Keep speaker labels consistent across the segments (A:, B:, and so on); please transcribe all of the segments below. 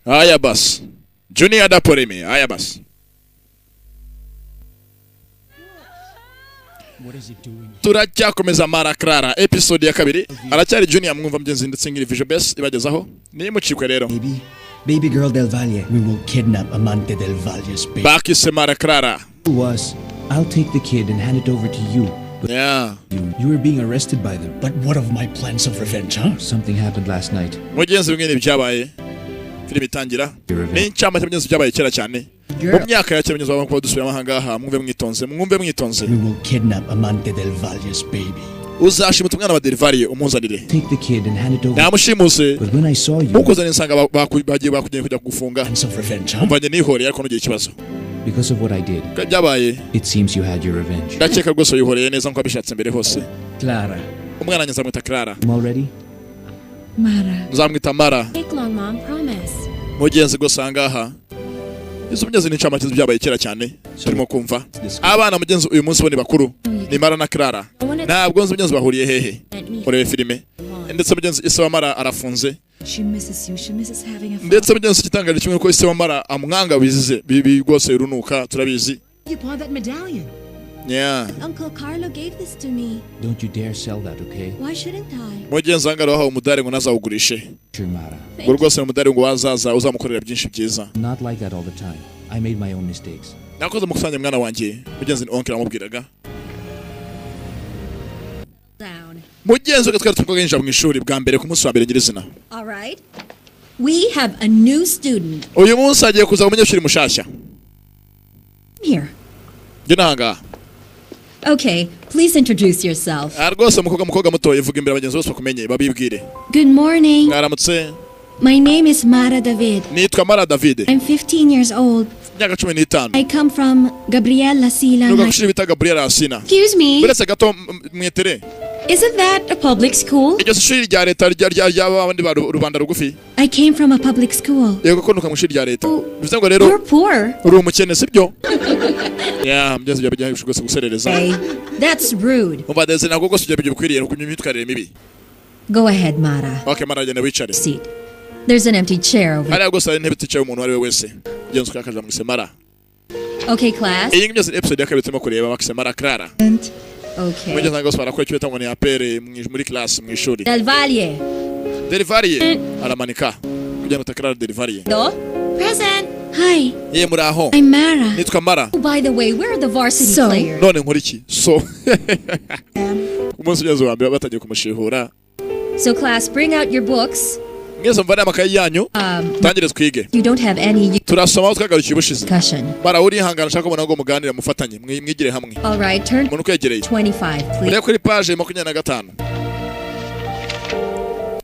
A: Aya bas. Junior Daporeme. Aya bas.
B: What is it doing?
A: Turacyakomeza maraclara episode ya kabiri. Aracyari Junior mwumva mgenzi ndetse ngiri Vision Best ibagezaho. Ni mucikwe rero.
B: Baby girl Del Valle. We will kidnap Amante Del Valle's baby.
A: Bakise maraclara.
B: Who was? I'll take the kid and hand it over to you.
A: Yeah.
B: You were being arrested by them. But what of my plans of revenge, huh? Something happened last night.
A: Mugenzi bimwe byabaye. Filime itangira. Ni cyama cy'abyenzi byabaye kera cyane. Mu myaka ya kera byenzi bavuga ko dusubira ahangaha mwumve mwitonze.
B: We will kidnap Amante Del Valle's baby.
A: Uzashimutse umwana wa Del Valle umunzanire.
B: Take the kid and hand it over.
A: Namushimuse.
B: But when I saw you,
A: ukuzana insanga bagiye kujya kugufunga.
B: Of revenge, huh?
A: Umvanye nihore ariko nugiye ikibazo.
B: Because of what I did.
A: Byabaye.
B: It seems you had your revenge.
A: Ndakeka rwose yihoreye neza nko abishatse mbere hose.
B: Clara.
A: Umwana nyazamwita Clara.
B: I'm all ready?
C: Mara.
A: Nzamwita Mara.
C: Take long, Mom, promise.
A: Mugenzi rwose ahangaha. Izo mugezi ni ncamake byabaye kera cyane. Turimo kumva. Abana mugenzi uyu munsi bone bakuru. Ni Mara na Clara. Ntabwo nzi mugenzi bahuriye hehe. Urebe filime. Ndetse mugenzi ise wa Mara arafunze.
C: She misses you. She misses having a
A: ndetse mugenzi kitangaje kimwe ko ise wa Mara amwanga bizize bibi rwose runuka turabizi.
C: You bought that medallion.
A: Yeah.
C: Uncle Carlo gave this to me.
B: Don't you dare sell that, okay?
C: Why shouldn't I?
A: Mugenzi angaro aho umudare ngo nazawugurishe. Ngo rwose umudare ngo wazaza uzamukorera byinshi byiza.
B: Not like that all the time. I made my own mistakes.
A: Nakoze mukusanya mwana wanjye. Mugenzi onkel amubwiraga.
C: Down.
A: Mugenzi ko twari tukogenja mu ishuri bwa mbere ku munsi wa mbere nyirizina.
C: All right. We have a new student.
A: Uyu munsi agiye kuza umunyeshuri mushashya.
C: Here.
A: Ginanga.
C: Okay, please introduce yourself.
A: Rwose mukobwa muto ivuga imbere abagenzi bose bakumenye babibwire.
C: Good morning.
A: Mwaramutse.
C: My name is Mara David.
A: Nitwa Mara David.
C: I'm 15 years old.
A: Myaka 15.
C: I come from Gabriela Sila.
A: Nuko kushiri bita Gabriela Sina.
C: Excuse me.
A: Buretse gato mwetere.
C: Isn't that a public school?
A: Iryo shuri rya leta ry'abandi ba rubanda rugufi.
C: I came from a public school.
A: Yego ko nuka mu shuri rya leta. Bivuze ngo rero
C: You're poor.
A: uri umukene sibyo? Yeah, mbyeze byabijya gushugose guserereza.
C: Hey, that's rude.
A: Umva ndeze nako gose byabijya bikwiriye no kunyuma itwarire mibi.
C: Go ahead, Mara.
A: Okay, Mara jana wicare.
C: Seat. There's an empty chair over there.
A: Ari gose intebe ticaye umuntu ari we wese. Byenzo kakaja mu Mara.
C: Okay, class.
A: Iyi ngeze episode ya kabiri turimo kureba bakise Maraclara.
C: Okay.
A: Mugenzi ngo swara ko cyubeta ngo ni apere muri class mu ishuri.
C: Del Valle.
A: Del Valle aramanika. Kugira ngo takrara Del Valle.
C: No? Present. Hi.
A: Ye muri aho.
C: I'm Mara.
A: Nitwa Mara.
C: Oh, by the way, where are the varsity players?
A: None nkora iki? So. Umunsi ugeze wa mbere batagiye kumushihura.
C: So class, bring out your books.
A: Mwese mvana amakayi yanyu. Tangire twige.
C: You don't have any
A: turasoma twagarukiye ubushize.
C: discussion.
A: Bara uri hangana shaka ubona ngo muganira mufatanye mwigire hamwe.
C: All right, turn
A: Umuntu kwegereye.
C: 25, please.
A: Uri kuri page 25.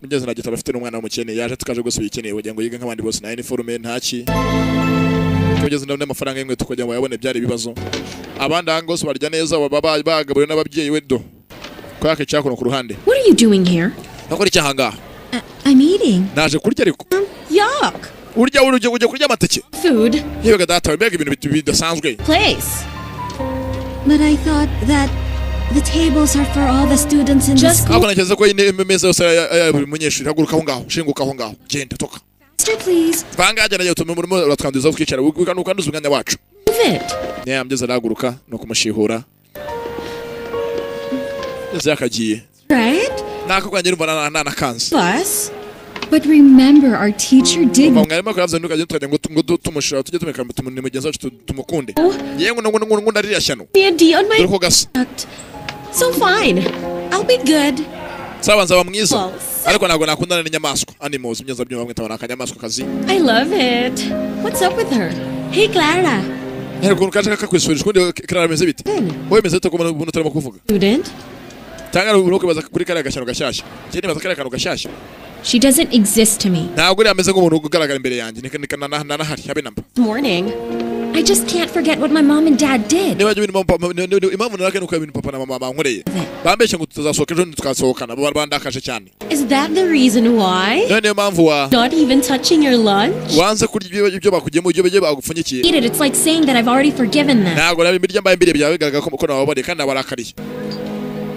A: Mugeze na gitabo afite n'umwana w'umukene yaje tukaje gose bikeneye kugira ngo yige nk'abandi bose na uniforme ntaki. Tugeze ndabona amafaranga yimwe tukajya ngo yabone byari bibazo. Abandi angose barya neza baba bagabure n'ababyeyi wedo. Kwake cyakono ku ruhande.
C: What are you doing here?
A: Nakora iki hanga?
C: I'm eating.
A: Naje kurya ariko.
C: Yuck.
A: Urya ujye kurya amateke.
C: Food.
A: Yego data mbega ibintu bidasanzwe.
C: Place. But I thought that the tables are for all the students in the school.
A: Ako nakeze ko imeza yose buri munyeshuri haguruka aho ngaho shinguka aho ngaho genda toka.
C: Faster, please.
A: Vanga ajya nayo tume murimo uratwanduza ukicara ukanduza umwanya wacu.
C: Move it.
A: Yeah, mgeze araguruka no kumushihura. Ese akagiye.
C: Right?
A: Nako kwanje rumva nana kanzi.
C: Bus. But remember, our teacher did.
A: Mwarimu akavuze ndukaje tukajya ngo tumushira tujye tumeka mu mugenzi wacu tumukunde. Yego ngo ndariya shano.
C: Me a D on my
A: Dore ko gasa.
C: So fine. I'll be good.
A: Sawa nzaba mwiza. Ariko ntabwo nakundana n'inyamaswa. Animals mgeze byumva mwe tabana akanyamaswa kazi.
C: I love it. What's up with her? Hey, Clara.
A: Ntabwo kaje kakwisubirishwa ndi Clara meze bite. Wowe meze to kubona ubuntu turimo kuvuga.
C: Student.
A: Tanga uruko baza kuri kare gashano gashasha. Cyene baza kare kano gashasha.
C: She doesn't exist to me.
A: Ntabwo uri ameze nk'umuntu ugaragara imbere yanjye nikana hari habe namba.
C: Morning. I just can't forget what my mom and dad did.
A: Niba impamvu narake nuko ibintu papa na mama bankoreye. Bambeshye ngo tuzasohoka ejo tukasohokana bandakaje cyane.
C: Is that the reason why?
A: Niyo mpamvu wa
C: Not even touching your lunch?
A: wanze kurya ibyo bakugemo ibyo bagupfunyikiye.
C: Eat it. It's like saying that I've already forgiven them.
A: Ntabwo nabi imirya mbaye mbere byawe bigaragara ko nababone kandi nabarakariye.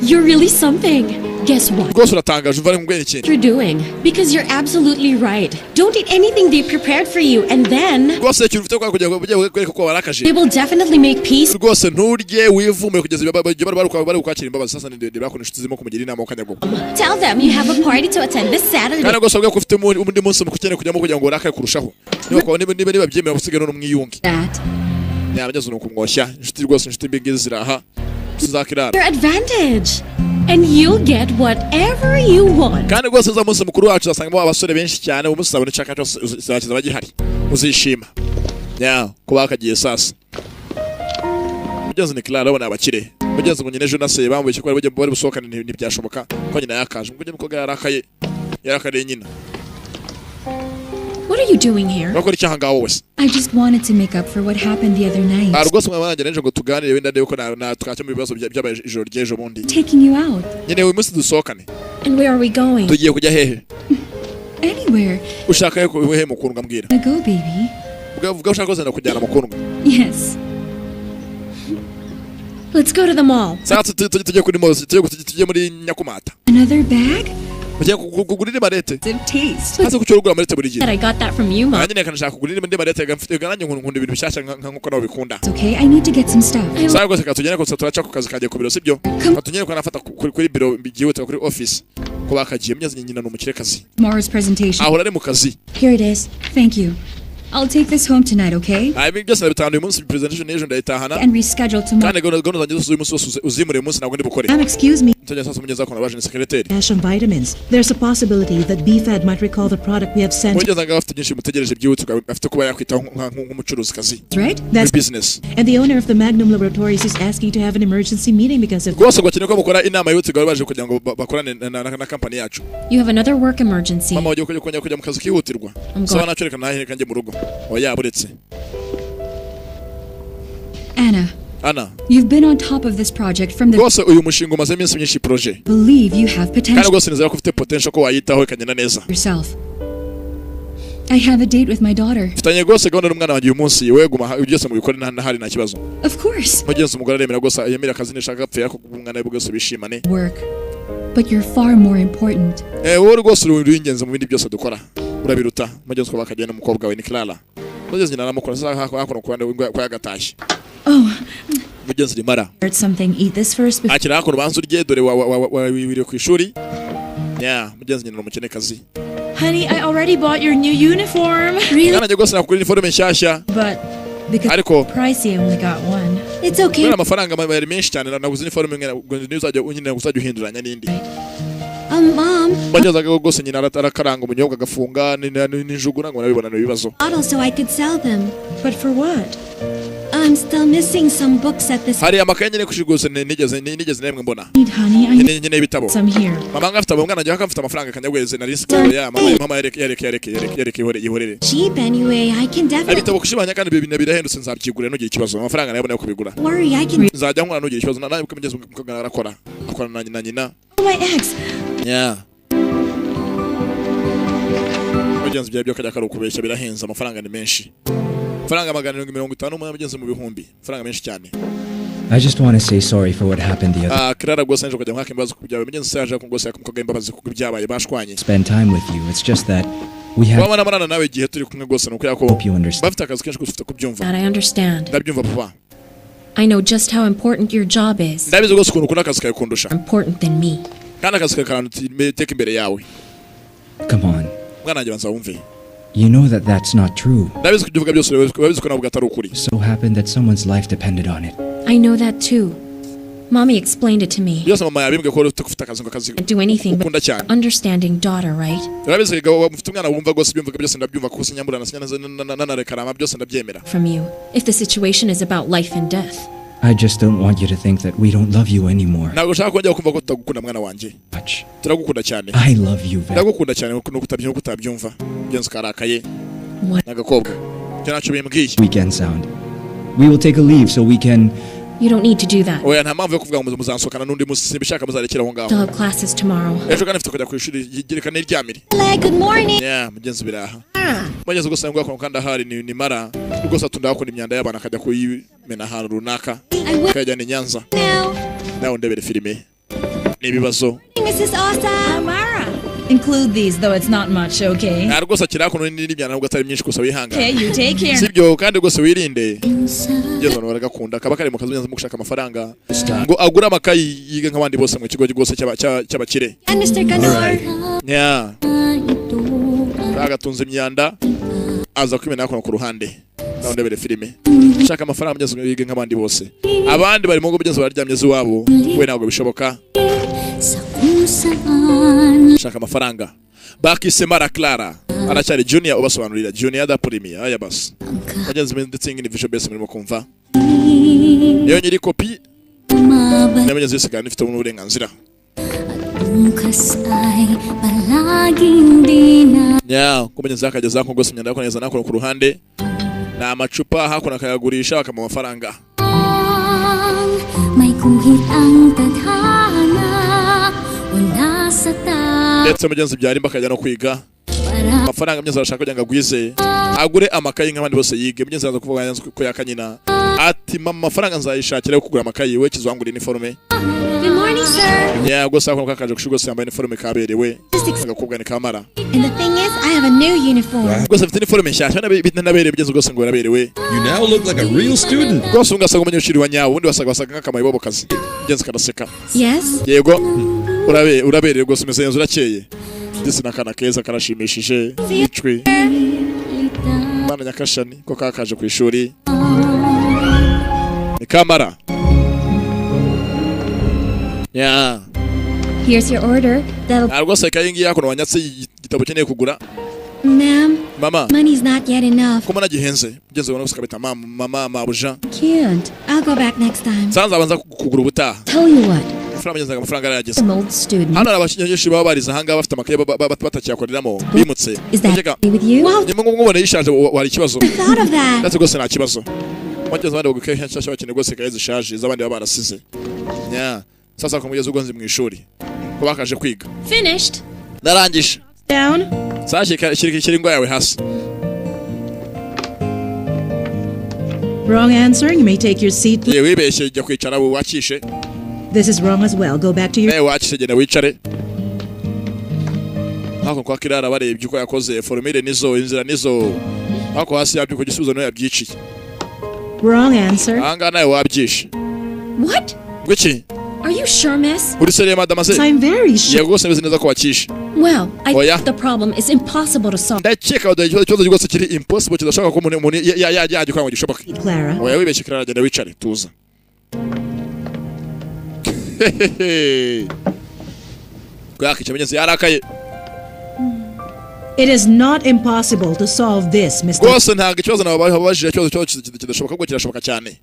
D: You're really something. Guess what?
A: rwose uratangaje uva mu bwenge
D: You're doing. Because you're absolutely right. Don't eat anything they prepared for you, and then
A: rwose ikintu ufite kugira ngo ujye kwereka ko warakaje
D: they will definitely make peace.
A: rwose nturye wivume kugeza bari kwakira imbabazi sasa ndi bakora inshuti zimo kumugira inama ukanyagwa
C: Tell them you have a party to attend this Saturday.
A: kandi rwose ubwo ufite undi munsi mukukene kujyamo kugira ngo urakaye kurushaho niba byemera gusigana n'umwiyunge
D: That.
A: yabageze no kumwoshya inshuti rwose inshuti mbingizi ziraha tuzakirara
D: Your advantage. And you'll get whatever you want.
A: kandi rwose za munsi mukuru wacu zasangamo abasore benshi cyane umunsi zabone cyaka cyose zakiza bagihari uzishima kuba akagiye sasa mugenzi ni Clara abona abakire mugenzi ngo nyine Jonas bambuye ko bari busohokana ntibyashoboka ko nyina yakaje ngo mukobwa yarakaye nyina.
D: What are you doing here?
A: bakora icyaha ngaho wese
E: I just wanted to make up for what happened the other night.
A: rwose mwabanje nje ngo tuganire wenda ndebe ko na twakemura ibibazo by'ijoro ry'ejo bundi
E: Taking you out.
A: nyine uyu munsi dusohokane
D: And where are we going?
A: tugiye kujya hehe
E: Anywhere.
A: ushaka hehe mukundwa mbwira
E: I go, baby.
A: uvuga ushaka kuzana kujyana mukundwa
E: Yes.
D: Let's go to the mall.
A: sasa tujye kuri mall tujye muri Nyakumata
E: Another bag?
A: ugiye kugurira marete
E: Taste.
A: hasa ku cyogura marete buri gihe
D: That I got that from you, Mom.
A: nanjye kanashaka kugurira indi marete gamfite gananye nkunda ibintu bishyashya nkuko nawe bikunda
E: It's okay. I need to get some stuff.
A: sasa rwose katugene ko turaca ku kazi kagiye ku biro sibyo katugene ko nafata kuri biro bigiye kuri office ko bakagiye myazi nyina n'umukire kazi
E: Tomorrow's presentation.
A: ahora ari mu kazi
E: Here it is. Thank you. I'll take this home tonight, okay?
A: ibi byose bitanu uyu munsi presentation n'ejo ndayitahana
E: And reschedule tomorrow.
A: kandi gahunda zanjye zose uyu munsi wose uzimure uyu munsi ntabwo ndi bukore
E: Excuse me.
A: tujya sasa mugeza ko nabaje ni secretary
F: Dash on vitamins. There's a possibility that BFAD might recall the product we have sent.
A: mugeza ngaho afite byinshi mutegereje byihutirwa afite kuba yakwitaho nk'umucuruzi kazi
F: Right?
A: muri
F: That's
A: business
F: and the owner of the Magnum Laboratories is asking to have an emergency meeting because of.
A: rwose bakeneye ko mukora inama yihutirwa baje kugira ngo bakorane na company yacu
D: You have another work emergency.
A: mama wagiye kujya mu kazi kihutirwa so nacyo reka nahe kanjye mu rugo oya buretse
E: Anna, you've been on top of this project from the
A: rwose uyu mushinga umaze iminsi myinshi projet
E: believe you have
A: kandi
E: potential
A: rwose nizera ko ufite potential ko wayitaho ikagenda neza
E: yourself. I have a date with my daughter.
A: mfitanye rwose gahunda n'umwana wanjye uyu munsi we guma byose mu bikore ntahari nta kibazo
E: Of course.
A: mugenzi umugore aremera rwose yemera akazi nishaka gapfa ko umwana we bwose bishimane
E: Work. But you're far more important.
A: wowe rwose uri ingenzi mu bindi byose dukora urabiruta mugenzi ko bakagenda n'umukobwa we ni Clara mugenzi nyina aramukora sasa hakono kwa yagatashye
E: Oh,
A: mugenzi rimara
E: heard something. Eat this first before.
A: akira hakono banzu rye dore wibiriye ku ishuri mugenzi nyina umukene kazi
D: Honey, I already bought your new uniform.
E: Really?
A: kandi rwose nakugura uniforme nshyashya
E: But because
A: ariko
E: pricey, I only got one.
C: It's okay.
A: kubera amafaranga yari menshi cyane naguze uniforme imwe uzajya uhinduranya n'indi
C: Mom,
A: bagezaga rwose nyina arakaranga umunyobwa agafunga n'injugu ngo nabibona ibibazo
C: bottles so I could sell them.
F: But for what?
C: I'm still missing some books at this.
A: hari amakaye nyine kushi rwose nigeze nemwe mbona
E: Need honey? I need
A: nyine ibitabo
E: some here.
A: mama ngafite umwana njye akamfite amafaranga kanyagweze nari siko ya mama yareke ihorere
C: Cheap anyway. I can definitely
A: ibitabo kushibanya kandi ibintu birahendutse nzabyigurira nugiye ikibazo amafaranga nayabona yo kubigura
C: worry. I can.
A: nzajya nkora nugiye ikibazo nawe kumugeza mukagana arakora na nyina
E: Oh, my ex.
A: mugenzi byawe byo kajya karukubeshya birahenze amafaranga ni menshi amafaranga 750 mu mugenzi mu bihumbi amafaranga menshi cyane
B: I just want to say sorry for what happened the other.
A: Clara rwose nje kujya mwaka imbabazi ku byawe mugenzi saje ko ngose yakumkoga imbabazi ku byabaye bashwanye
B: Spend time with you. It's just that we have
A: wabana marana nawe igihe turi kumwe rwose nuko yako
B: hope you understand.
A: bafite akazi kenshi gufite kubyumva
D: That I understand.
A: ndabyumva papa
D: I know just how important your job is.
A: ndabizi rwose ukuntu ukunda akazi kawe kundusha
D: Important than me.
A: kandi akazi kawe karanuteka imbere yawe
B: Come on.
A: mwana wanjye banza wumve
B: You know that that's not true.
A: ndabizi kuvuga byose urabizi ko nabwo atari ukuri
B: So happened that someone's life depended on it.
D: I know that too. Mommy explained it to me.
A: byose mama yabimbwe ko ufite akazi ngo akazi
D: Can't do anything but
A: ukunda cyane
D: understanding daughter, right?
A: urabizi ko mufite umwana wumva rwose byumva byose ndabyumva ko sinyamburana nanarekarama byose ndabyemera
D: From you. If the situation is about life and death.
B: I just don't want you to think that we don't love you anymore.
A: ntabwo ushaka kongera kumva ko tutagukunda mwana wanjye
B: Much.
A: turagukunda cyane
B: I love you very
A: ndagukunda cyane nuko utabyumva mugenzi karakaye
D: What?
A: n'agakobwa cyo ntacyo bimbwiye
B: weekend sound. We will take a leave so we can.
D: You don't need to do that.
A: oya nta mpamvu yo kuvuga ngo muzansokana n'undi munsi simbishaka muzarekera aho ngaho
D: Still have classes tomorrow.
A: ejo kandi mfite kujya ku ishuri yerekana iryamire
C: Good morning.
A: mugenzi biraha mugenzi gusa ngo akora kandi ahari ni mara rwose atunda akora imyanda y'abana akajya kuyimena ahantu runaka
C: I will
A: akajyana i Nyanza
C: now.
A: nawe ndebere filime n'ibibazo.
C: Mrs. Osa.
E: Mara. Include these, though it's not much, okay?
A: Rwose akira kuno n'ibya nabwo atari myinshi gusa wihanga.
E: Okay, you take care.
A: Sibyo kandi rwose wirinde. Yezo no baragakunda kaba kari mu kazi nyanza mu gushaka amafaranga. Ngo agura amakayi yiga nk'abandi bose mu kigo gose cy'abakire.
C: And Mr. Kanor.
A: Yeah. Bagatunze imyanda aza kwimena ku ruhande. Ndabere filime. Shaka amafaranga mugeze yiga nk'abandi bose. Abandi bari mu ngo bugeze baryamye ziwabo. We ntabwo bishoboka. Shaka amafaranga. Bakise maraclara. Aracyari junior ubasobanurira junior da premier aya bas. Bagenzi ndetse ngini visual base muri kumva. Iyo nyiri copy. Namenye sigana ifite uburenganzira. Yeah, kumenye zakageza nko gose myanda yakoneza nako ku ruhande. Na amacupa hakuna kayagurisha bakama amafaranga. Ndetse mugenzi byari mbakajya no kwiga. Amafaranga myenzi arashaka kugira ngo agwize. Agure amakayi nk'abandi bose yige. Myenzi aza kuvuga ko yakanyina. Ati mama amafaranga nzayishakira kugura amakayi we kizwangura uniforme.
C: Good morning, sir.
A: Yeah, gusa ako kakaje kushugo se yambaye uniforme kaberewe. Ngakubwa ni kamara.
C: And the thing is, I have a new uniform.
A: Gusa afite uniforme nshasha nabere bigenze gose ngo yaraberewe.
B: You now look like a real student.
A: Gusa ungasaga umunyeshuri wa nyawo undi wasaga nk'akamaye bobo kazi. Bigenze karaseka.
C: Yes.
A: Yego. Urabereye gose umeze neza urakeye. Ndetse nakana keza karashimishije. Icwe. Bana nyakashani ko kakaje ku ishuri. Ni kamara. Yeah.
C: Here's your order. That'll.
A: Algo se kayingi yako no wanyatse igitabo keneye kugura.
C: Ma'am.
A: Mama.
C: Money's not yet enough.
A: Kuma nagihenze. Ugeze ubona gusa mama mabuja.
C: Can't. I'll go back next time.
A: Sanza abanza kugura ubutaha.
E: Tell you what.
A: Frama nyenza amafaranga yarageze.
E: I'm an old student.
A: Hano abashinyeshi baba bariza hanga bafite amakaye batakiyakoreramo bimutse.
E: Is that with you?
C: Wow.
A: Nimwe ngubone yishaje wari kibazo.
C: I thought of that.
A: That's gose nta kibazo. Wageze abandi bagukaye nshasha bakene gose kaye zishaje zabandi baba barasize. Yeah. Sasa kumugeza ugonzi mu ishuri. Ko bakaje kwiga.
E: Finished.
A: Narangije.
F: Down.
A: Saje kiri ngo yawe hasi.
F: Wrong answer. You may take your seat.
A: Ye wibeshe jya kwicara wakishe.
F: This is wrong as well. Go back to your...
A: Wakishe genda wicare. Hako kwa kirara barebye uko yakoze formule nizo inzira nizo. Hako hasi yabyo ko gisubizo no yabyiciye.
F: Wrong answer.
A: Anga nawe wabyishe.
E: What?
A: Gwiki?
E: Are you sure, miss?
A: Uri seriye madama se?
F: I'm very sure.
A: Yego se neza ko wakishe.
E: Well, I
A: Oh, yeah?
E: think the problem is impossible to solve.
A: Ndakeka ikibazo gose kiri impossible kidashaka ko umuntu yaje kwanga gishoboka.
F: Clara.
A: Oya wibeshe kirara genda wicare tuza. Kwaki cyamenyese yarakaye.
F: It is not impossible to solve this, Mr.
A: Gose ntago ikibazo nababajije ikibazo kidashoboka ko kirashoboka cyane.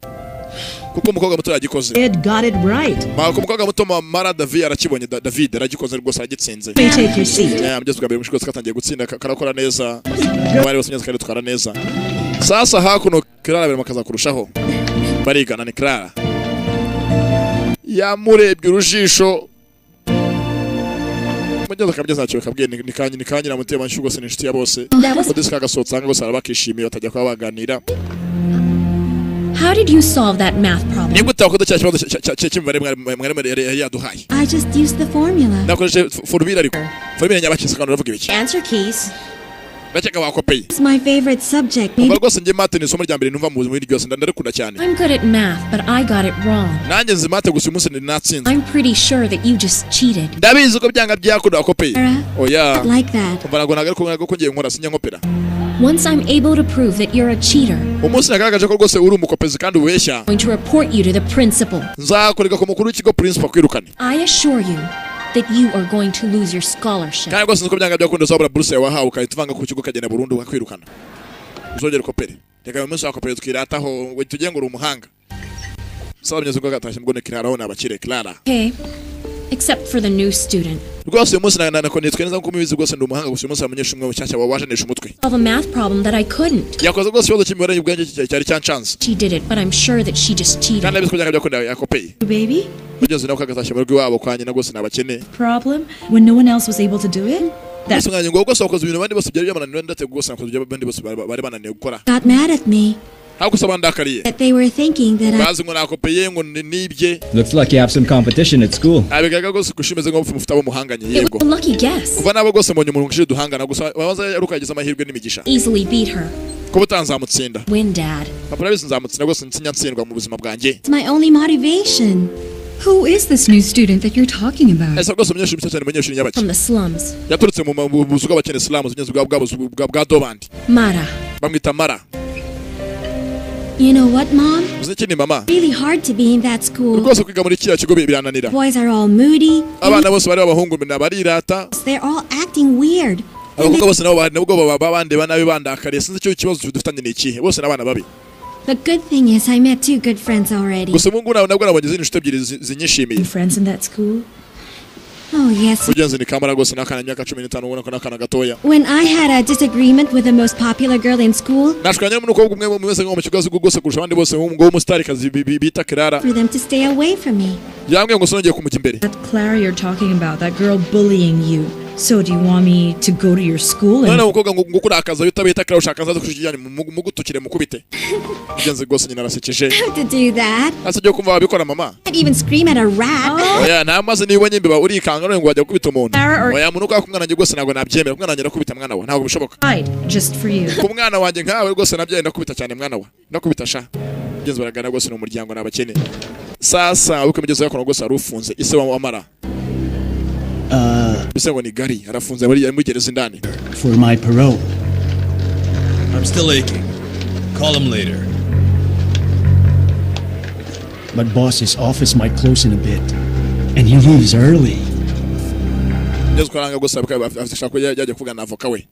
A: Kuko umukobwa muto yagikoze.
F: Ed got it right.
A: Umukobwa muto Mara David arakibonye David aragikoze rwose aragitsinze.
F: You may take your seat.
A: Mugeze bwa mbere mushikoze katangiye gutsinda karakora neza. Bari bose nyeze twara neza. Sasa hakuno Clara bari makaza kurushaho. Barigana ni Clara. Yamurebye urujisho. Mugeze kabye cyo kabwiye ni kanyira mutema nshugo se n'inshuti ya bose. Kodisi kagasotsa ngo gose arabakishimiye batajya kwa baganira.
E: How did you solve that math problem?
A: Nigute wakoze cya kibazo cy'imibare mwari yaduhaye.
C: I just used the formula.
A: Nakoresheje formula ariko. Formula nyabakisa kandi uravuga ibiki.
E: Answer keys.
A: Ndakeka wakopeye.
C: It's my favorite subject.
A: Maybe rwose nge math ni isomo rya mbere numva mu bindi byose ndarikunda cyane.
E: I'm good at math, but I got it wrong.
A: Nanjye nzi math gusa umunsi ninatsinze.
E: I'm pretty sure that you just cheated.
A: Ndabizi ko byanga byakunda wakopeye. Oya.
C: Like that.
A: Umva nago ko ngiye nkora sinya nkopera.
E: Once I'm able to prove that you're a cheater,
A: umunsi nagaragaje ko rwose uri umukopezi kandi ubeshya.
E: I'm going to report you to the principal.
A: Nzakorega ku mukuru w'ikigo principal kwirukane.
E: I assure you that you are going to lose your scholarship.
A: Kandi rwose niko byanga byakunda zabura buruse wahawe ukayituvanga ku kigo kagenda burundu bakwirukana. Uzongera kopere. Reka umunsi wakopere tukirataho ngo tujye ngo uri umuhanga. Saba byenze ko gatashye mbone kiraraho nabakire Clara.
E: Okay. Except for the new student.
A: Rwose umunsi nakonitwe neza ko mubizi rwose ndi umuhanga gusa umunsi amenyesha umwe cyashya wawajanisha umutwe.
E: Solve a math problem that I couldn't.
A: Yakoze rwose ikibazo cy'imibare y'ubwenge cyari cyancanze.
E: She did it, but I'm sure that she just cheated.
A: Kandi abizi ko byanga byakunda yakopeye.
F: Baby?
A: Ugeze nawe kagatashye mu rw'iwabo kwa nyina rwose nabakene.
F: Problem? When no one else was able to do it?
A: That's mwanya ngo rwose wakoze ibintu bandi bose byari byamananiwe ndate rwose nakoze ibyo bandi bose bari bananiwe gukora.
C: Got mad at me.
A: Hakusabandakariye.
C: That they were thinking that
A: Bazi ngo nakopeye ngo nibye.
B: Looks like you have some competition at school.
A: Abigaga gose kushimeze ngo mufite abo muhanganye
D: It
A: yego.
D: was a lucky guess.
A: Kuva nabo gose mbonye umuntu ngishije duhangana gusa wabanza yarukagize amahirwe n'imigisha.
D: Easily beat her.
A: Kuba utanzamutsinda.
D: Win, Dad.
A: Papa nabizi nzamutsinda gose nsinyatsindwa mu buzima bwanjye.
C: it's my only motivation.
E: Who is this new student that you're talking about?
A: Ese gose umunyeshuri cyane umunyeshuri nyabaki.
D: From the slums.
A: Yaturutse mu buzu bw'abakene slums unyeze bwa dobandi.
D: Mara.
A: Bamwita Mara.
C: You know what, Mom?
A: Uzi ikindi mama?
C: Really hard to be in that school.
A: Rwose kwiga muri kiriya kigo birananira.
C: Boys are all moody.
A: Abana bose bari abahungu barirata.
C: They're all acting weird.
A: Abakobwa bose nabo baba bandeba nabi bandakariye sinzi icyo kibazo dufitanye n'iki. Bose nabana babi.
C: The good thing is I met 2 good friends already.
A: Gusa mungu nabwo nabonye inshuti ebyiri zinyishimiye.
F: Friends in that school?
C: Oh, yes.
A: Ugenze ni kamera gose nakana myaka 15 ubona ko nakana gatoya.
C: When I had a disagreement with the most popular girl in school,
A: Nashukanye n'umukobwa umwe mu wese ngo mu kigazo gose kurusha abandi bose ngo umusitari kazi bita Kora.
C: for them to stay away from me.
A: Yambwiye ngo songiye kumujya imbere.
F: That Clara you're talking about, that girl bullying you. So do you want me to go to your school
A: None
F: and...
A: umukobwa ngo kurakaza yutabita Kora ushaka nzaza kushijyanye mu gutukire mukubite. Ugenze gose nyina arasekeje.
C: How to do that?
A: Asajye kumva babikora mama.
C: I'd even scream at a rat.
A: Oya namaze niwe nyimbe urikanga none ngo wajya kubita umuntu.
F: Clara or...
A: Oya munuka kumwana nje gose nago nabyemera kumwana nje nakubita mwana we ntabwo bishoboka.
F: Just for you.
A: Ku mwana wanjye nkawe gose nabyaye ndakubita cyane mwana we. Ndakubita sha. Ugenze baragana gose no muryango nabakene. Sasa uko mugeze yakora gose arufunze ise wa Mara. Bisa ngo ni gari arafunze muri gereza indani.
B: For my parole.
G: I'm still aching. Call him later.
B: But boss's office might close in a bit. And he leaves early.
A: Yesu kwaranga gose afite ko yajya kuvuga na avoka we.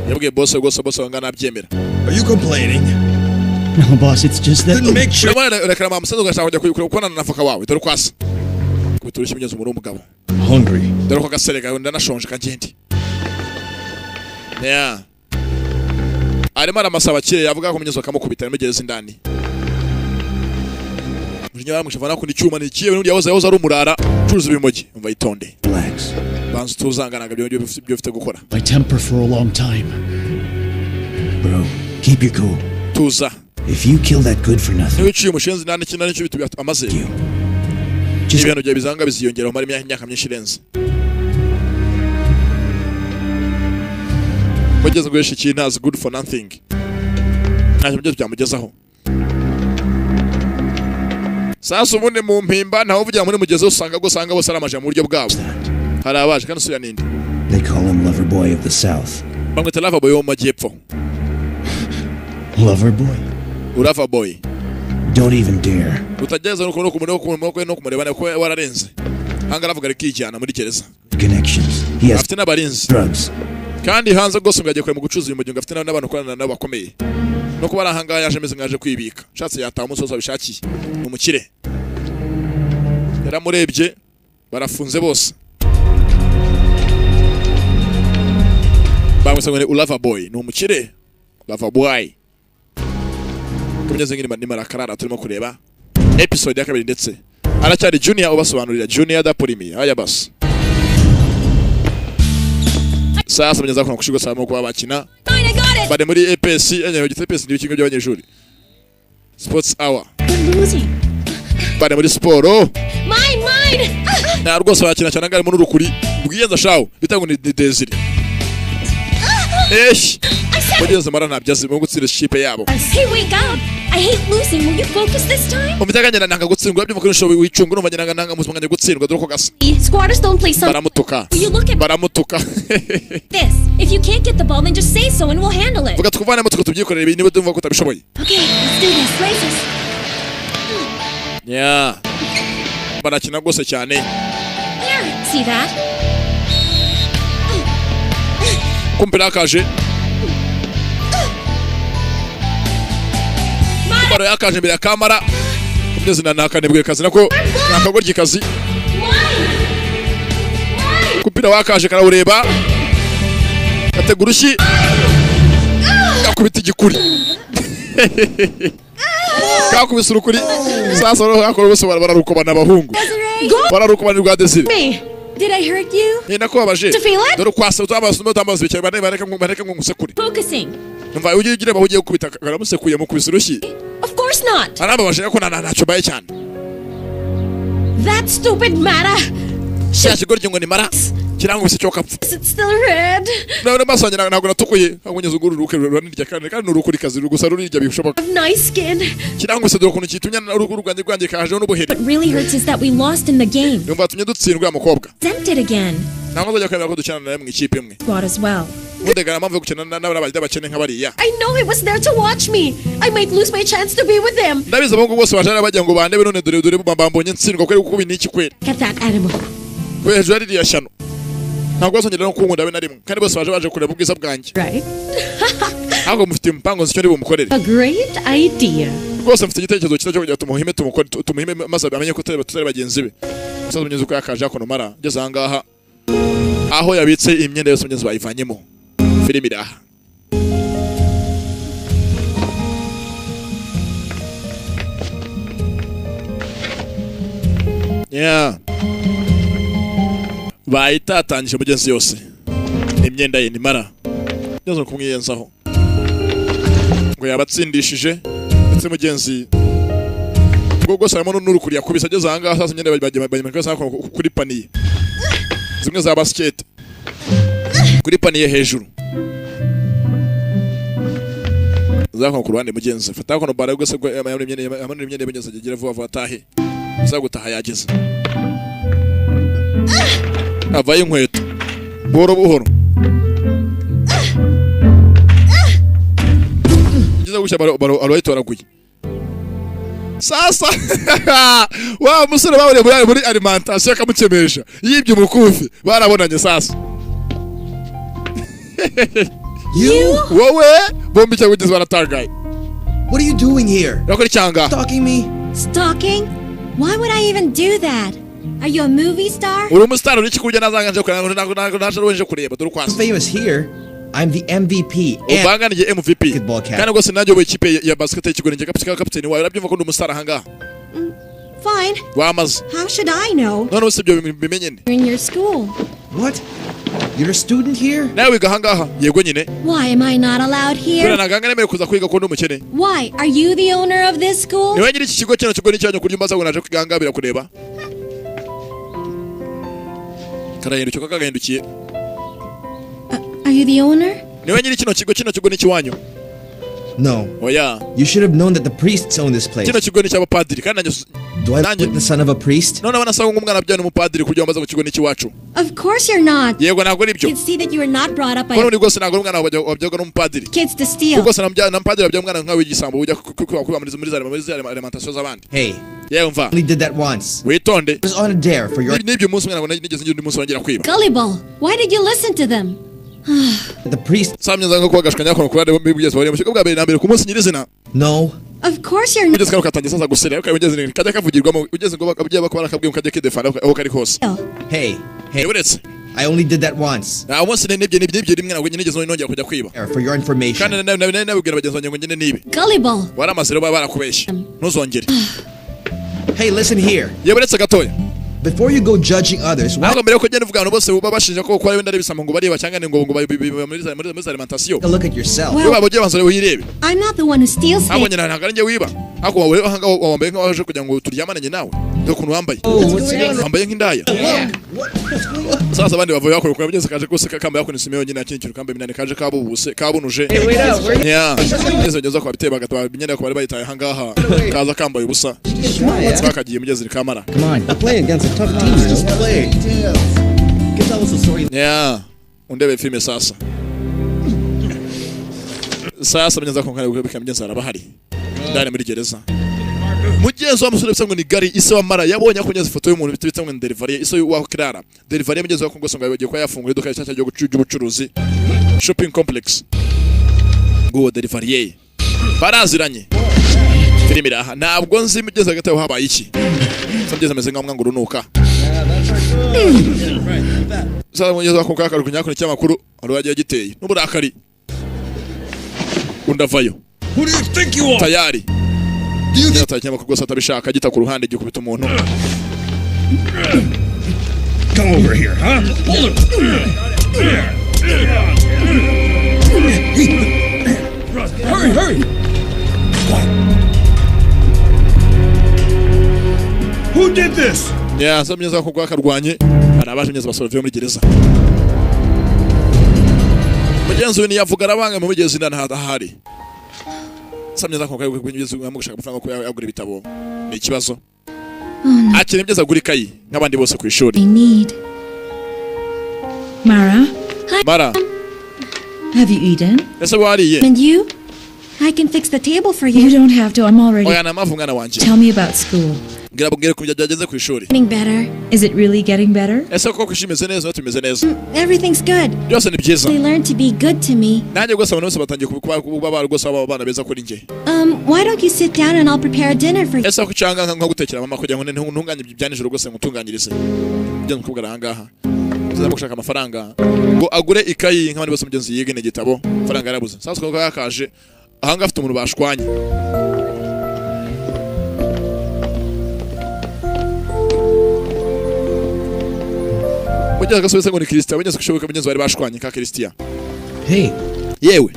A: Yabwiye boss gose wanga nabyemera.
G: Are you complaining?
B: No, boss, it's just that...
G: Couldn't make sure.
A: Rekera mama musaza ugashaka kujya kubona na avoka wawe dore kwasa. Kuturisha imyezo muri umugabo.
G: Hungry.
A: Dore ko gasereka ndanashonje kagende. Yeah. Arimo aramasaba kire yavuga ko munyezo kamukubita n'imigeze indani. Mujinya bamushavana kundi cyuma ni kiye n'undi yahoze ari umurara curuza ibimogi umva itonde.
B: Relax.
A: Banzu tuzanganaga byo bifite gukora.
B: My temper for a long time. Bro, keep your cool.
A: Tuza.
B: If you kill that good for nothing...
A: Niwe ciye umushenzi nani kinani cyo bitu amaze. Ibintu bya bizanga biziyongera mu myaka myinshi irenze. Mugeze guhesha ikintu as good for nothing. Ntacyo byo byamugezaho. Sasa ubundi mu mpimba ntaho uvugira muri mugeze usanga gusanga bose aramaje mu buryo bwabo. Hari abaje kandi suya ninde.
B: They call him Lover Boy of the South.
A: Bamwita Lover Boy wo mu majyepfo.
B: Lover Boy?
A: Lover Boy.
B: Don't even dare.
A: Utajeza no kumureba ko wararenze. Hanga aravuga rikijyana muri gereza.
B: Connections. He has
A: Afite n'abarinzi.
B: drugs.
A: Kandi hanze gose mwagiye kure mu gucuza uyu mujyo afite n'abantu korana nabo bakomeye. No kuba arahanga yaje meze ngaje kwibika. Shatse yataha umusozo bishakiye. Umukire. Yaramurebye barafunze bose. Bamwe sangone Lover Boy ni umukire. Lover Boy. Kumyeze ngini ni maraclara turimo kureba episode ya kabiri ndetse aracyari junior ubasobanurira junior da polimi aya bas. Sasa mnyeza kuna kushigo sama kwa bakina. Bade muri ep2 enye gite ep2 ndi bikingo by'abanyeshuri. Sports hour. Bade muri sport.
D: Mine.
A: Na rwose bakina cyane ngari muri urukuri. Bwiyenza shawo bitango ni Desire. Esh. Mugeze mara nabyaze mu gutsira shipe yabo.
D: Hey, wake up. I hate losing. Will you focus this time?
A: Umutaganya nanga gutsindwa byumva ko showe wicunga no banyanga nanga muzumanya gutsindwa dore ko gasa.
D: Squatters don't play some.
A: Baramutuka.
D: Will you look at this? If you can't get the ball, then just say so and we'll handle it.
A: Vuga tukuvana mutwe tubyikorera ibintu ndumva ko utabishoboye.
D: Okay, let's do this. Races.
A: Yeah. Barakina gose cyane.
D: There. See that?
A: Kumpira akaje. Baro yakaje mbere ya kamera. Kumeze na nakanebwe kazi nako nakagoryi kazi. Kumpira wakaje karawureba. Kategurushi. Yakubita igikuri. Kakubisa urukuri. Sasa ro akora bose bararukobana abahungu. Bararukobana rwa Desire.
C: Did I hurt you?
A: Ni nako abaje.
D: To feel it?
A: Dore kwasa utambaza bicaye bareka ngo ngusekure.
D: Focusing.
A: Numva ugiye bahugiye kubita karamuse kuye mu kubisa urushi.
D: course not.
A: Arababaje ko ntacyo mbaye cyane.
D: That stupid Mara.
A: Cyashigorye ngo ni mara. Kirango bise cyo kapfu.
D: Is it still red?
A: Nawe masanya ntabwo natukuye nkagonyeza ururuke ruranirya kandi n'urukuri kazi rugusa rurirya bishoboka.
D: Nice skin.
A: Kirango se dore kuntu kitunya n'uruku rwanjye kaje n'ubuhere.
E: What really hurts is that we lost in the game.
A: Yumva tumye dutsindwa amukobwa.
E: Tempted again.
A: Ntabwo nzajya kwemera ko dukina nawe mu ikipe imwe.
E: Squad as well.
A: Mudegana mpamvu gukina n'abandi bakene nk'abariya.
D: I know he was there to watch me. I might lose my chance to be with him.
A: Ndabiza bongo bose bajara bajya ngo bandebe none dore bambambonye ntsindwa kweri kuko biniki kweri.
D: Get that animal.
A: We hejuru ari ya shano. Ntabwo wasongera no kunkunda be na rimwe kandi bose baje kureba ubwiza bwanjye.
D: Right?
A: Ahubwo mufite impango zicyo ndi bumukorere.
D: A great idea.
A: Rwose mfite igitekerezo cyiza cyo kujya tumuhime maze amenye ko tutari bagenzi be. Musaza munyuze ko yakaje akono mara ngeze ahangaha aho yabitse imyenda yose mugenzi bayivanyemo. Filimi iraha. Yeah. Bayitatangije mugenzi yose. Imyenda ye ni mara. Nyazo kumwiyenzaho. Ngo yabatsindishije ndetse mugenzi ubwo gose harimo n'urukuri yakubise ageze ahangaha sasa imyenda bagiye kuri paniye. Zimwe za basket. Kuri paniye hejuru. Zako ku ruhande mugenzi. Fata kono bara gose imyenda mugenzi agira vuba vuba atahe. Uzagutaha yageze. Avaye inkweto buhoro buhoro ngize gushya aroyitoraguye sasa wa musore bawure muri alimentation akamukemesha yibye umukufi barabonanye sasa wowe bombi cyangwa ugeze baratangaye.
G: What are you doing here?
A: Yakora cyanga
G: Stalking me?
C: Stalking? Why would I even do that? Are you a movie star?
A: uri umustar uri kikujya nazanganje kureba dore kwasa.
G: Famous here. I'm the MVP.
A: Ubanganije MVP.
G: Basketball cap.
A: Kandi gose nanjye ikipe ya basket y'ikigorenge kapiteni wawe urabyumva ko ndi umustar ahangaha.
C: Fine.
A: Wamaze.
C: How should I know?
A: None usibyo bimenyene.
C: You're in your school.
G: What? You're a student here?
A: Nawe wiga ahangaha yego nyine.
C: Why am I not allowed
A: Kora
C: here?
A: naganga nemeye kuza kwiga ko ndi umukene.
C: Why? Are you the owner of this school?
A: Niwe nyiri iki kigo cyane kigo n'icyanyu kurya mbaza ngo naje kwiganga birakureba. Karahendo cyo kagahendukiye.
C: Are you the owner?
A: Niwe nyiri kino kigo n'ikiwanyu.
G: No.
A: Oya.
G: You should have known that the priests own this place.
A: Kino kigo ni cy'abapadiri kandi nanjye.
G: Do I look the son of a priest?
A: None banasanga umwana byane umupadiri kurya mbaza ngo kigo n'ikiwacu.
C: Of course you're not.
A: Yego ntabwo nibyo.
C: Kids see that you were not brought up by
A: Kono ni gose ntabwo umwana wabyaga n'umupadiri.
C: kids to steal.
A: Kuko sana n'umupadiri wabyaga umwana nkawe w'igisambo ujya kuba muri za alimentation z'abandi.
G: Hey.
A: Yewe mva.
G: Only did that once.
A: Witonde.
G: I was on a dare for your...
A: Nibyo umunsi mwana nigeze ngira undi munsi wongera kwiba.
C: Gullible. Why did you listen to them?
G: The priest...
A: Samye zanga ko agashkanya kono kurade bibigeze bari mu kigo bwa mbere ku munsi nyirizina.
G: No.
C: Of course you're not.
A: Ugeze karo katangiye sasa gusera yuko ugeze kajya kavugirwamo ugeze ngo bakabye bakora kabwiye kajya kidefana aho kari hose.
G: Hey. Hey.
A: Uretse.
G: I only did that once.
A: Na umunsi nibyo rimwe nabwo nigeze nongera kujya kwiba.
G: For your information.
A: Kandi nabibwira bagenzi banjye ngo ngene nibe.
C: Gullible.
A: Waramaze rero barakubeshya. Ntuzongere.
G: Hey, listen here.
A: Yeburetse gatoya.
G: Before you go judging others, why...
A: Ntabwo mbere ko genda vuga bose babashinja ko kwari wenda bisama ngo bariba cyangwa ngo muri alimentation.
G: Look at yourself.
A: Well, babo giye banzore uyirebe.
C: I'm not the one who steals things.
A: Abonye ntabwo ari njye wiba. Ako wawe hanga wambaye nkaje kugira ngo turyamane nawe. Dore kuntu wambaye. Wambaye nk'indaya. Sasa abandi bavuye bakora kwa bigeze kaje kose kamba yakone simeyo nyine akintu kambe minane kaje kabubuse kabunuje. Yeah. Ngeze kwa biteba gatwa binyene ko bari bayitaye hangaha. Kaza kambaye ubusa. Twakagiye mugeze kamara.
B: Come on, we're playing against a tough team.
G: Just play.
B: Can tell us a story.
A: Yeah. Undebe filme sasa. Sasa byanza ko nkari bikamyenza arabahari. Ndane muri gereza. Mugenzi wa musore bisangwa ni gari ise wa mara yabonye akonyeza ifoto y'umuntu bititse ngo delivery ise wa Kora. Delivery mugenzi wa Kongo songa yagiye kwa yafungura iduka cyacyo cyo gucuruzi. Shopping complex. Ngo delivery. Baraziranye. Filime iraha ntabwo nzi mugeze hagati aho habaye iki. Samugeze ameze nka mwanga urunuka. Sasa mugeze wa Kongo akarukunya akora cyamakuru ari wagiye giteye. N'uburakari. Undavayo.
G: Who do you think you are?
A: Tayari. Yatacyama kugose atabishaka gita ku ruhande gikubita umuntu.
B: Come over here, huh? Hold it. Hurry, hurry.
G: Who did this?
A: Yeah, so mnyeza ko gwakarwanye arabaje mnyeza basolve muri gereza. Mugenzi we niyavuga arabanga mu mugezi ndana ahari. Samnyeza ko kwinjiza gushaka amafaranga ko yagura ibitabo. Ni ikibazo. Akiri mbyeza guri kayi nk'abandi bose ku ishuri.
C: I need.
F: Mara,
A: Mara,
F: have you eaten?
A: ese wariye?
C: And you? I can fix the table for
F: You
C: you.
F: don't have to. I'm already.
A: Oya namavu mwana wanje.
F: Tell me about school.
A: Ngira ku byageze ku ishuri.
C: Getting better.
F: Is it really getting better?
A: Ese ko kwishimeze neza no tumeze neza.
C: Everything's good.
A: Byose ni byiza.
C: They learn to be good to me.
A: Nanjye gose abantu bose batangiye kuba bari gose abana beza kuri nge.
C: Why don't you sit down and I'll prepare a dinner for you?
A: Ese ko cyanga nko gutekera mama kugira ngo ntunganye ibyanijoro gose ngutunganyirize. Byo nkubwira ahangaha. Nzaza gushaka amafaranga ngo agure ikayi nk'abandi bose mugenzi yige n'igitabo. Faranga yarabuze. Sasa ko yakaje ahanga afite umuntu bashwanye. Mujya gasobe ngo ni Kristiya, mujya kushoboka mugenzi bari bashwanye ka Kristiya.
G: Hey.
A: Yewe.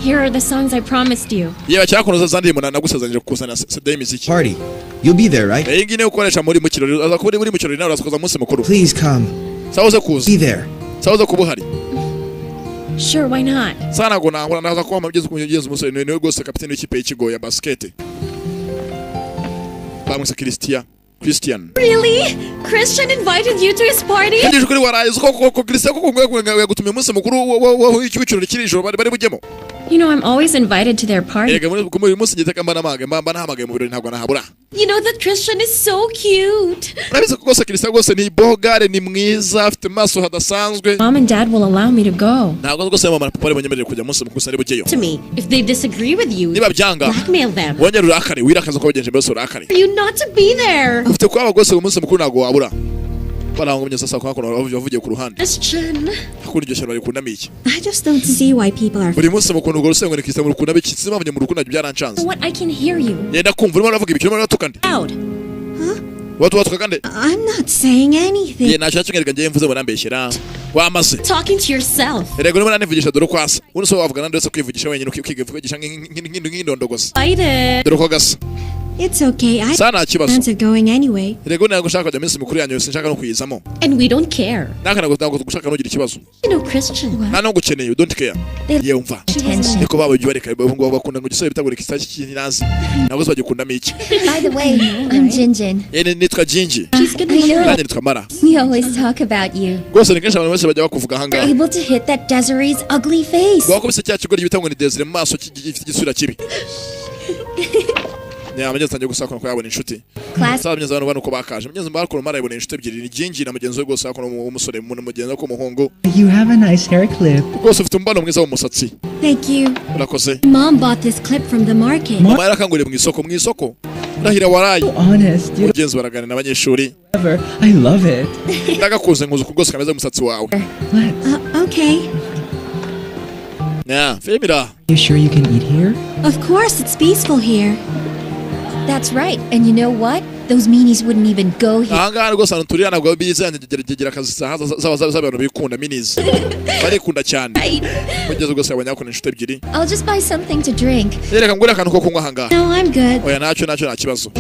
D: Here are the songs I promised you.
A: Yewe cyakonoza zandi mu nagusezanije kukusana CD imiziki.
G: Party. You'll be there, right?
A: Iyi ngine ukoresha muri mu kirori, aza kuba muri mu kirori nawe urasoza munsi mukuru.
G: Please come.
A: Sawoze kuza.
G: Be there.
A: Sawoze kubuhari.
D: Sure, why not?
A: Sana ngo nangura naza kuba mabyezo kunyenza umusore niwe gose kapiteni w'ikipe y'ikigo ya basket. Bamwise Christian.
D: Really? Christian invited you to his party?
A: Kandi kuri warayizo ko Christian ko yagutumye umunsi mukuru w'ikirori kirijoro bari bujyemo.
D: You know, I'm always invited to their party.
A: Ega muri munsi giteka mba nahamagaye mu birori ntabwo nahabura.
D: You know that Christian is so cute.
A: Nabize ko Christian gose ni bogare ni mwiza afite maso hadasanzwe.
D: Mom and Dad will allow me to go.
A: Ntabwo gose mama na papa banyemerera kujya munsi mukuru sari bugeyo.
D: To me, if they disagree with you,
A: Niba byanga.
D: blackmail them.
A: Wongera urakare wirakaza ko bagenje mbese urakare.
D: For you not to be there.
A: Ufite kwa gose umunsi mukuru ntabwo wabura. Barango mnyesa sasa kwa bavugiye ku ruhande.
D: Christian.
A: Akuri iryo shyano rikundamiye iki.
C: I just don't see why people are.
A: Buri munsi mukuru ngo rusengo ni Kristiya mu rukunda biki sima mu rukunda byaranshanze.
D: What I can hear you.
A: Yenda kumva urimo uravuga ibiki urimo uratukande.
D: Loud.
A: Watu kande.
C: I'm not saying anything.
A: Ye nacho cyangwa ngiye mvuze barambeshyira. Wamaze.
D: Talking to yourself.
A: Erego urimo uranivugisha dore kwasa. Uno so wavuga nande wese kwivugisha wenyine ukivugisha nk'indondogoza.
D: Fight it.
A: Dore ko gasa.
C: It's okay. I
A: Sana kibazo.
C: plans of going anyway.
A: Erego ntabwo ushaka kujya minsi mukuru yanyu yose nshaka no kuyizamo.
D: And we don't care.
A: Nakana ntabwo gushaka no gira ikibazo.
D: You know, Christian.
A: Nta no gukeneye, don't care. Ye umva.
F: Attention.
A: Niko baba bareka ngo bakunda ngo gisore bitagore kisaki kinirazi. Ntabwo bagikundamo iki.
H: By the way, I'm Jinjin.
A: Yene nitwa Jinji.
H: She's good to know.
A: Nanjye nitwa Mara.
H: We always talk about you.
A: Rwose ni kenshi abantu bose bajya bakuvuga
H: You're
A: ahangaha.
H: able to hit that Desiree's ugly face.
A: Wakubise cya kigo gitangwa ni Desire mu maso gifite igisura kibi. Nyamageze tangiye gusakona ko yabona inshuti.
H: Class.
A: Saba mnyeza abantu ko bakaje. Mnyeza mbakuru Mara yabona inshuti ebyiri ni Jinji na mugenzi we gose akona umusore mu mugenzi ko muhungu.
I: You have a nice hair clip.
A: Rwose ufite umbano mwiza w'umusatsi.
C: Thank you.
A: Urakoze.
C: Mom bought this clip from the market.
A: Mama yarakanguriye mu isoko. Ndahira warayi.
I: Honest, you
A: Mugenzi baragana n'abanyeshuri.
I: ever. I love it.
A: Ndagakuze nkuzo kugose kameze umusatsi wawe.
I: Let's.
C: Okay.
A: Yeah, femira.
I: You sure you can eat here?
C: Of course, it's peaceful here.
H: That's right. And you know what? Those meanies wouldn't even go here.
A: Ahangaha rwose abantu turi hano ngo bize gira akazi z'abantu bikunda minizi. Barikunda cyane. Mugeze gose yabonye akona inshuti ebyiri.
H: I'll just buy something to drink.
A: Yereka ngura akantu ko kunywa ahangaha.
C: No, I'm good.
A: Oya nacyo nta kibazo.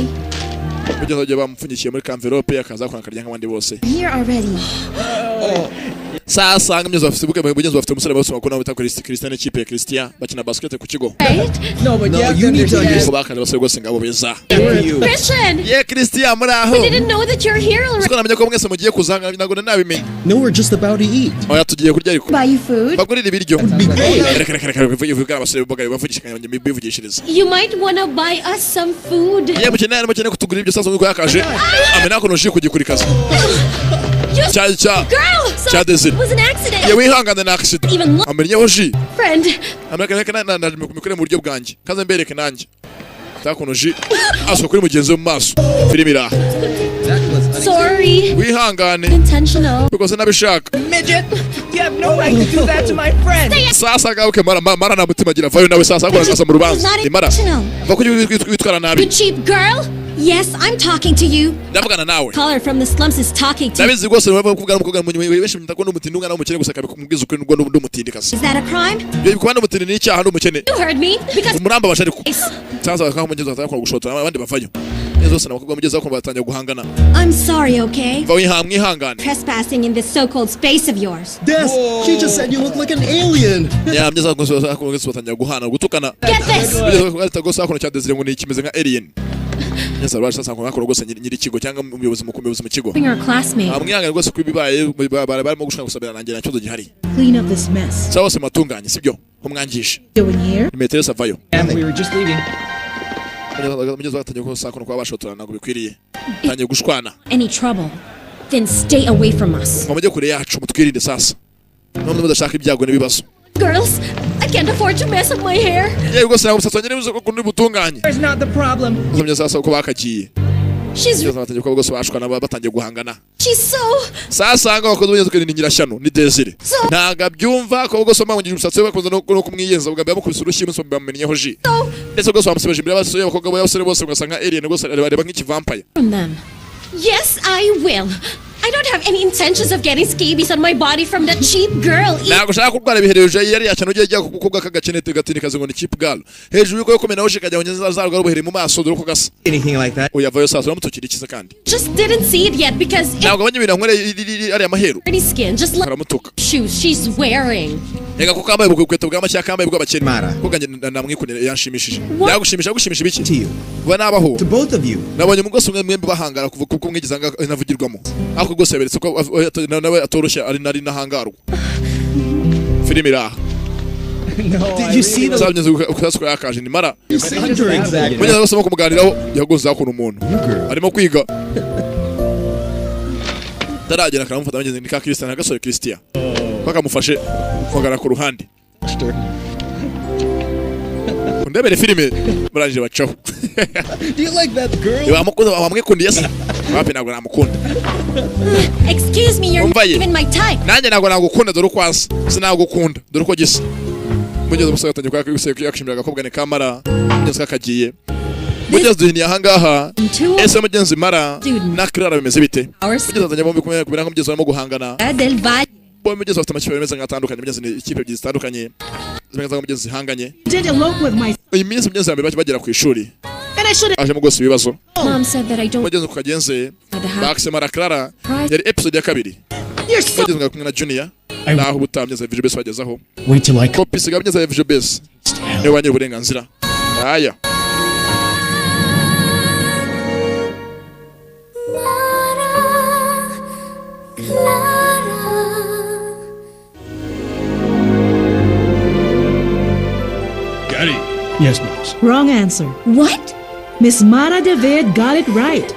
A: Mugeze bagiye bamupfunyikiye muri envelope akaza akona akarya nk'abandi bose.
H: Here already.
A: Sasa ngamyezo bafite buke mugenzi bafite umusore bose bakona bita Christian ikipe ya Christian bakina basket ku kigo.
I: No, but
G: No, you need to understand.
A: Ko bakana basore gose ngabo beza.
D: Christian.
A: Ye Christian muri aho.
D: I didn't know that you're here already.
A: Siko namenye ko mwese mugiye kuzanga nago nabimenye.
G: No, we're just about to eat.
A: Oya tugiye kurya ariko.
H: Buy you food.
A: Bagurira ibiryo. Reka bivuga abasore bogari bavugishikanya bivugishiriza.
D: You might want to buy us some food.
A: Ye mukeneye kutugura ibyo sasa ngo yakaje. Amena ko noshi kugikurikaza. Cha Desire.
D: It was an accident.
A: Ye wihangana na accident.
D: Even look,
A: Amenye hoji.
D: friend.
A: Amerika na mikure mu buryo bwanjye. Kaze mbereke nanjye. Takonoji. Aso kuri mugenzi mu maso. Filimira.
D: Sorry.
A: Wihangane.
D: Intentional.
A: Because nabishaka.
I: midget. You have no right to do that to my friend.
A: Sasa garuke Mara na mutima gira vayo nawe sasa akora mu rubanza.
C: It's not
A: Imara.
C: intentional.
A: Bakuri witwara nabi.
D: You cheap girl. Yes, I'm talking to you.
A: ndavugana nawe
D: Caller from the slums is talking to you.
A: ndabizi rwose bavuga n'umukobwa benshi mutako n'umutindi ungana n'umukene gusa kabikubwiza ukuri n'ubwo n'umutindi kasa
D: Is that a crime?
A: kuba n'umutindi n'icyaha n'umukene
D: You heard me. Because
A: umuramba basha ariko cyangwa bakanga mugeze bakora gushotana abandi bavayo neza zose n'abakobwa mugeze bakora batangiye guhangana
D: I'm sorry, okay?
A: va wihangane
D: Trespassing in this so-called space of yours.
J: Des, she just said you look like an alien.
A: ya mugeze batangiye guhana gutukana
D: Get this!
A: gose akono cya Desire ngo ni kimeze nka alien neza rwose sasa ngo akora gose nyiri kigo cyangwa umuyobozi mu kigo
F: Your classmate.
A: amwihangane rwose kubibaye barimo gushaka gusabira nanjye nacyo gihari
F: Clean up this mess.
A: cyangwa se matunganye sibyo umwangisha
F: Doing here?
A: metero savayo
I: And we were just leaving.
A: mugeze batangiye ko sako kwa bashotorana ntabwo bikwiriye tangiye gushwana
D: Any trouble? Then stay away from us.
A: mujye kure yacu mutwirinde sasa none mudashaka ibyago n'ibibazo
D: Girls, I can't afford to mess up my hair.
A: yewe gose ntabwo musatsa nyine ko kundi butunganye
I: There's not the problem.
A: uzamye sasa uko bakagiye
D: She's
A: batangiye ko gose bashwana batangiye guhangana
D: so
A: sasa ngo bakoze bugeze kuri nyirashyano ni Desire ntaga byumva ko gose mangije umusatsi we bakoze no kumwiyenza ubwa bamukubise urushyi umunsi bamenyeho ji ndetse gose bamusebeje imbere y'abasore abakobwa b'abasore bose ugasanga alien gose bareba nk'ikivampire
D: from them. Yes, I will. I don't have any intentions of getting scabies on my body from that cheap girl.
A: ntago shaka kurwara bihereje yari yacyano ugiye jya kukubwa kagakenete gatini kazi ngo ni cheap girl hejuru yuko komena ho shikajya nyeza zarwa rubuhere mu maso dore ko gasa
I: Anything like that.
A: uyavayo sasa uramutukira ikiza kandi
D: Just didn't see it yet because it's
A: ntabwo abanyibira nkore ari amaheru
D: pretty skin. Just like
A: aramutuka
D: shoes she's wearing.
A: Ega ko kambaye ubukweto bw'amashya kambaye bw'abakene
G: Mara.
A: ko ganje namwikunira yanshimishije
D: What?
A: yagushimisha ibiki
G: To you.
A: we nabaho
G: To both of you.
A: nabonye umugose umwe mwembe bahangara kuva kuko mwigiza navugirwamo ako gose yaberetse ko nawe atoroshye ari nari nahangarwa filimi raha
G: Did you see the
A: zabye ukasukura yakaje ni mara
G: exactly?
A: mujya gusoma kumuganiraho yagonza kuno umuntu arimo kwiga taragera karamufata bageze ni ka Christian agasore Christian bakamufashe kugara ku ruhande ndebere filime baranje bacaho
G: Do you like that girl?
A: bamukunda bamwikundiye se wapi ntabwo namukunda
D: Excuse me, you're
A: Umva
D: not
A: ye.
D: even my type.
A: nanjye ntabwo nagukunda dore uko asa sinagukunda dore uko gisa mugeze gusa gatangiye yakishimira agakobwa ni kamara mugeze kakagiye mugeze duhiniye ahangaha ese mugenzi mara na Clara bimeze bite mugeze atangiye bombi kumera nko mugeze barimo guhangana
D: Del Valle.
A: bombi mugeze bafite amakipe meza nk'atandukanye mugeze ni ikipe ebyiri zitandukanye zimeze nko mugeze zihanganye
F: Did elope with my.
A: iyi minsi mugeze mbere bagera ku ishuri
F: And I should have.
A: aje mu gose ibibazo
D: Mom said that I don't
A: mugeze kukagenze bakse maraclara yari episode ya kabiri
F: You're so.
A: mugeze kumwe na Junior naho butamyeze VJ base bagezaho
B: Wait till I
A: kopi siga mugeze VJ base niwe wanyira uburenganzira aya
B: Yes, boss.
F: Wrong answer.
D: What?
F: Miss Mara David got it right.